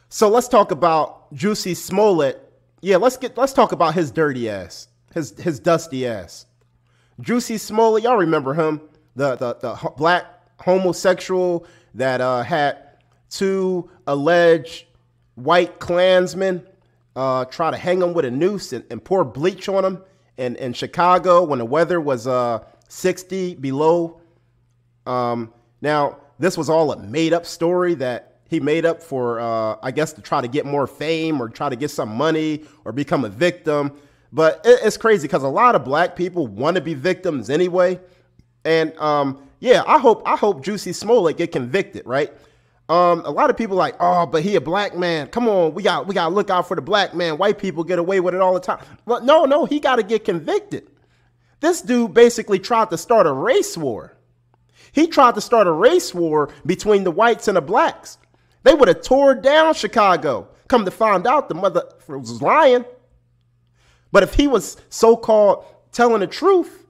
So let's talk about Jussie Smollett. Yeah, let's talk about his dirty ass, his dusty ass. Jussie Smollett, y'all remember him, the black homosexual that had two alleged white Klansmen try to hang him with a noose and pour bleach on him in Chicago when the weather was 60 below. Now, this was all a made-up story that he made up for, I guess, to try to get more fame or try to get some money or become a victim. But it's crazy because a lot of black people want to be victims anyway. And yeah, I hope Jussie Smollett get convicted, right? A lot of people like, oh, but he a black man. Come on, we got to look out for the black man. White people get away with it all the time. Well, no, he got to get convicted. This dude basically tried to start a race war. He tried to start a race war between the whites and the blacks. They would have tore down Chicago. Come to find out, the mother was lying. But if he was so-called telling the truth,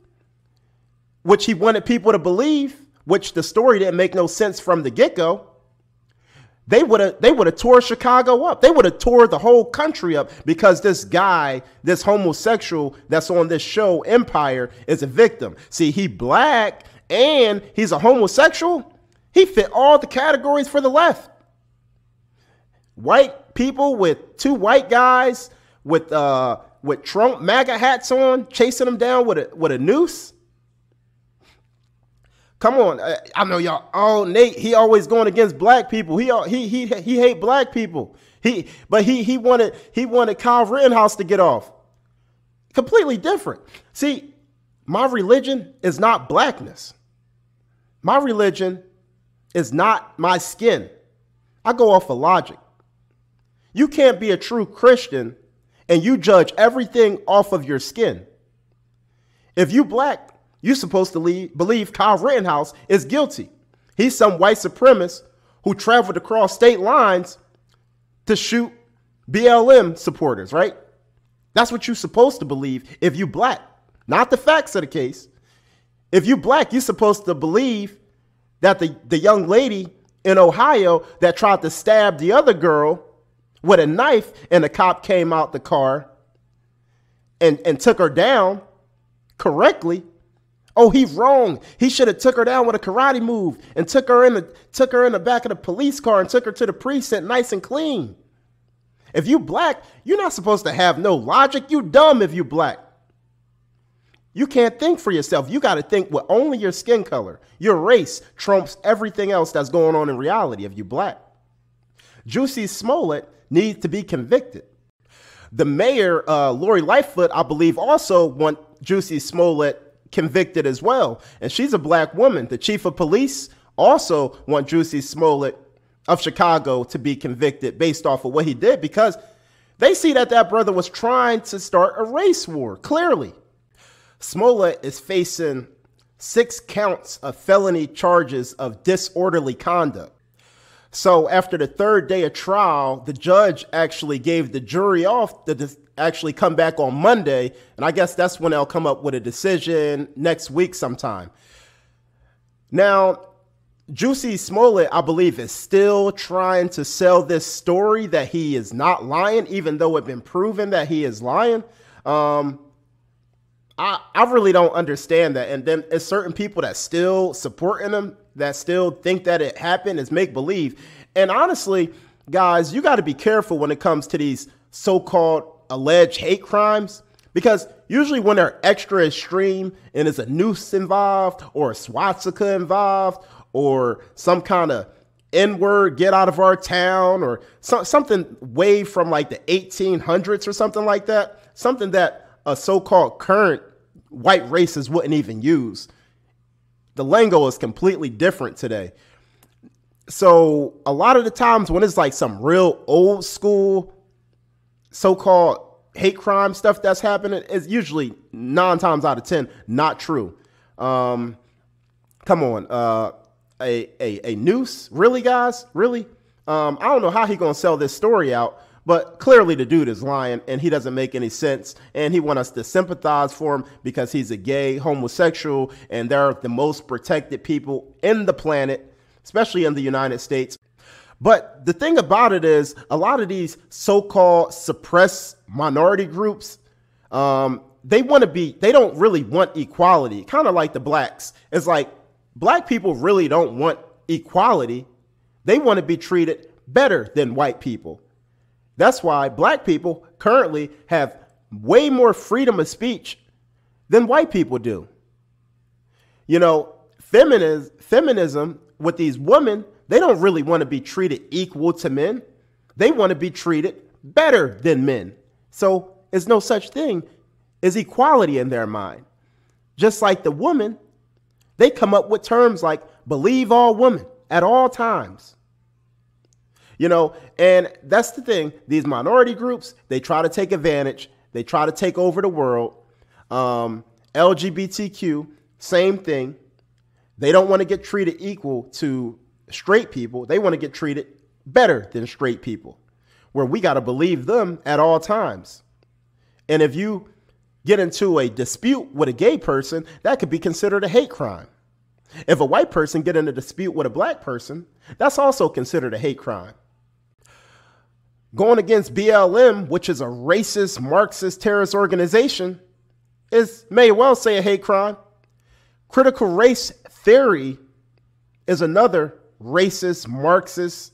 which he wanted people to believe, which the story didn't make no sense from the get-go, they would have tore Chicago up. They would have tore the whole country up because this guy, this homosexual that's on this show, Empire, is a victim. See, he black and he's a homosexual. He fit all the categories for the left. White people with two white guys with Trump MAGA hats on, chasing them down with a noose. Come on, I know y'all. Oh, Nate, he always going against black people. He hate black people. He wanted Kyle Rittenhouse to get off. Completely different. See, my religion is not blackness. My religion is not my skin. I go off of logic. You can't be a true Christian and you judge everything off of your skin. If you black, you're supposed to believe Kyle Rittenhouse is guilty. He's some white supremacist who traveled across state lines to shoot BLM supporters, right? That's what you're supposed to believe if you black, not the facts of the case. If you black, you're supposed to believe that the young lady in Ohio that tried to stab the other girl with a knife and the cop came out the car and took her down correctly. Oh, he's wrong. He should have took her down with a karate move and took her in the back of the police car and took her to the precinct nice and clean. If you black, you're not supposed to have no logic. You dumb if you black. You can't think for yourself. You got to think with only your skin color. Your race trumps everything else that's going on in reality if you black. Jussie Smollett needs to be convicted. The mayor, Lori Lightfoot, I believe, also want Jussie Smollett convicted as well. And she's a black woman. The chief of police also want Jussie Smollett of Chicago to be convicted based off of what he did because they see that brother was trying to start a race war, clearly. Smollett is facing 6 counts of felony charges of disorderly conduct. So after the 3rd day of trial, the judge actually gave the jury off to actually come back on Monday. And I guess that's when they'll come up with a decision next week sometime. Now, Jussie Smollett, I believe, is still trying to sell this story that he is not lying, even though it's been proven that he is lying. I really don't understand that. And then there's certain people that still supporting him, that still think that it happened, is make believe. And honestly, guys, you got to be careful when it comes to these so-called alleged hate crimes, because usually when they're extra extreme and there's a noose involved or a swastika involved or some kind of N-word, get out of our town, or something way from like the 1800s or something like that, something that a so-called current white racist wouldn't even use. The lingo is completely different today. So a lot of the times when it's like some real old school so-called hate crime stuff that's happening, is usually 9 times out of 10 not true. Come on, a noose, really, guys, really? I don't know how he gonna sell this story out, but clearly the dude is lying and he doesn't make any sense. And he wants us to sympathize for him because he's a gay homosexual and they're the most protected people in the planet, especially in the United States. But the thing about it is a lot of these so-called suppressed minority groups, they don't really want equality, kind of like the blacks. It's like black people really don't want equality. They want to be treated better than white people. That's why black people currently have way more freedom of speech than white people do. You know, feminism with these women, they don't really want to be treated equal to men. They want to be treated better than men. So there's no such thing as equality in their mind. Just like the woman, they come up with terms like believe all women at all times. You know, and that's the thing. These minority groups, they try to take advantage. They try to take over the world. LGBTQ, same thing. They don't want to get treated equal to straight people. They want to get treated better than straight people, where we got to believe them at all times. And if you get into a dispute with a gay person, that could be considered a hate crime. If a white person get in a dispute with a black person, that's also considered a hate crime. Going against BLM, which is a racist, Marxist terrorist organization, may well say a hate crime. Critical race theory is another racist, Marxist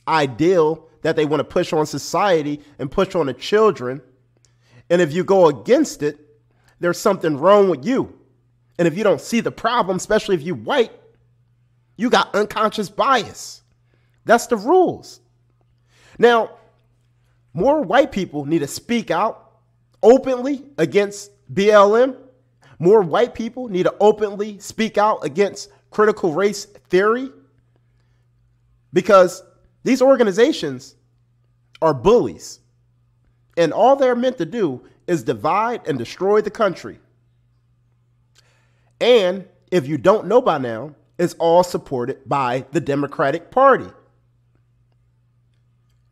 ideal that they want to push on society and push on the children. And if you go against it, there's something wrong with you. And if you don't see the problem, especially if you're white, you got unconscious bias. That's the rules. Now, more white people need to speak out openly against BLM. More white people need to openly speak out against critical race theory, because these organizations are bullies, and all they're meant to do is divide and destroy the country. And if you don't know by now, it's all supported by the Democratic Party.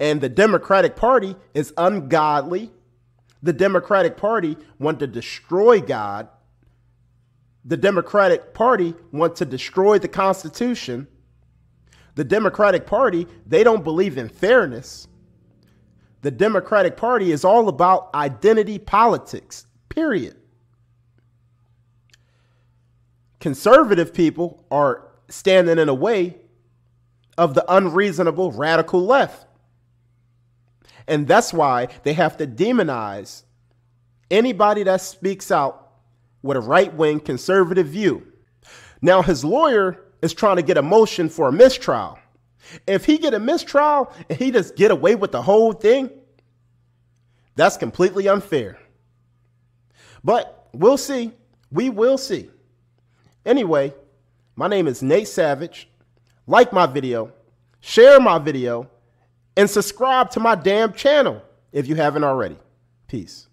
And the Democratic Party is ungodly. The Democratic Party want to destroy God. The Democratic Party want to destroy the Constitution. The Democratic Party, they don't believe in fairness. The Democratic Party is all about identity politics, period. Conservative people are standing in the way of the unreasonable radical left. And that's why they have to demonize anybody that speaks out with a right-wing conservative view. Now, his lawyer is trying to get a motion for a mistrial. If he get a mistrial and he just get away with the whole thing, that's completely unfair. But we'll see. We will see. Anyway, my name is Nate Savage. Like my video, share my video, and subscribe to my damn channel if you haven't already. Peace.